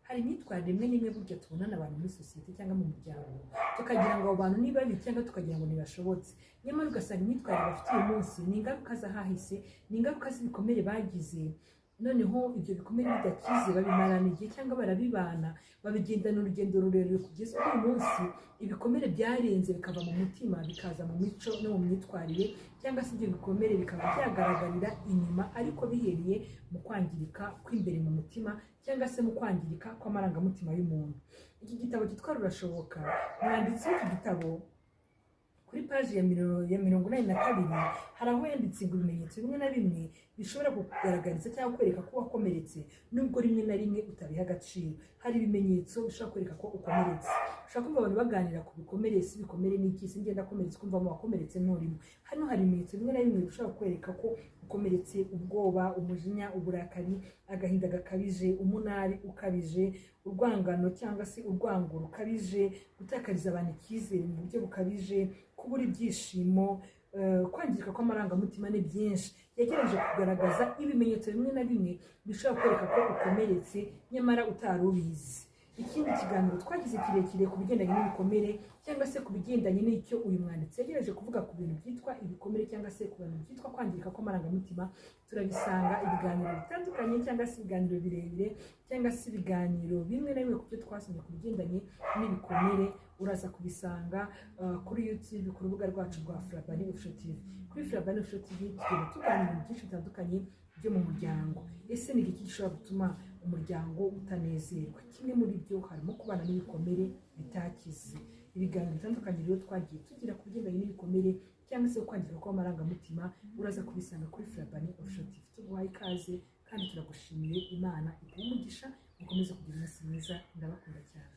hari imyitwarire imwe n'imwe burya tubonana abantu muri sosiyete cyangwa mu muryango tukagira ngo abo bantu ni babi cyangwa tukagira ngo ntibashobotse, nyamara ugasanga imyitwarire bafite uyu munsi ni ingaruka z'ahahise, ni ingaruka z'ibikomere bagize. Noneho ibyo bikomere bidakize babimarana igihe cyangwa barabibana, babigendana urugendo rurerure kugeza uyu munsi ibikomere byarenze bikava mu mutima bikaza mu mico no mu myitwarire, cyangwa se ibyo bikomere bikaba byagaragarira inyuma ariko bihereye mu kwangirika kw'imbere mu mutima cyangwa se mu kwangirika kw'amarangamutima y'umuntu. Iki gitabo cyitwa Rurashoboka, umwanditsi w'iki gitabo kuri paji ya 82 hari aho yanditse ngo ibimenyetso bimwe na bimwe bishobora kugaragariza cyangwa kwereka ko wakomeretse nubwo rimwe na rimwe utabiha agaciro. Hari ibimenyetso bishobora kwereka ko ukomeretse. Ushaka kumva abantu baganira ku bikomere, si bikomere n'iki, si ngenda akomeretse kumva mu wakomeretse nturimo. Hano hari ibimenyetso bimwe na bimwe bishobora kwereka ko ukomeretse: ubwoba, umujinya, uburakari, agahinda gakabije, umunabi ukabije, urwangano cyangwa se urwango rukabije, gutakariza abantu icyizere mu buryo bukabije, kubura ibyishimo, kwangirika kw'amarangamutima ni byinshi. Yagerageje kugaragaza ibimenyetso bimwe na bimwe bishobora kwereka ko ukomeretse nyamara utari ubizi. Ikindi kiganiro twagize kirekire ku bigendanye n'ibikomere cyangwa se ku bigendanye n'icyo uyu mwanditsi yagerageje kuvuga ku bintu byitwa ibikomere cyangwa se ku bintu byitwa kwangirika kw'amarangamutima. Turabisanga ibiganiro bitandukanye cyangwa se ibiganiro birebire cyangwa se ibiganiro bimwe na bimwe ku byo twasomye ku bigendanye n'ibikomere. Uraza kubisanga kuri YouTube ku rubuga rwacu rwa Frabani Official TV. Kuri Frabani Official TV tugenda tuganira ibintu byinshi bitandukanye byo mu muryango. Ese ni iki gishobora gutuma umuryango utanezerwa? Kimwe muri byo harimo kubana n'ibikomere bitakize. Ibiganiro bitandukanye rero twagiye tugira ku bigendanye n'ibikomere cyangwa se kwangirika kw'amarangamutima, uraza kubisanga kuri Frabani Official TV. Tuguhaye ikaze kandi turagushimiye. Imana iguhe umugisha, mukomeze kugira umunsi mwiza. Ndabakunda cyane.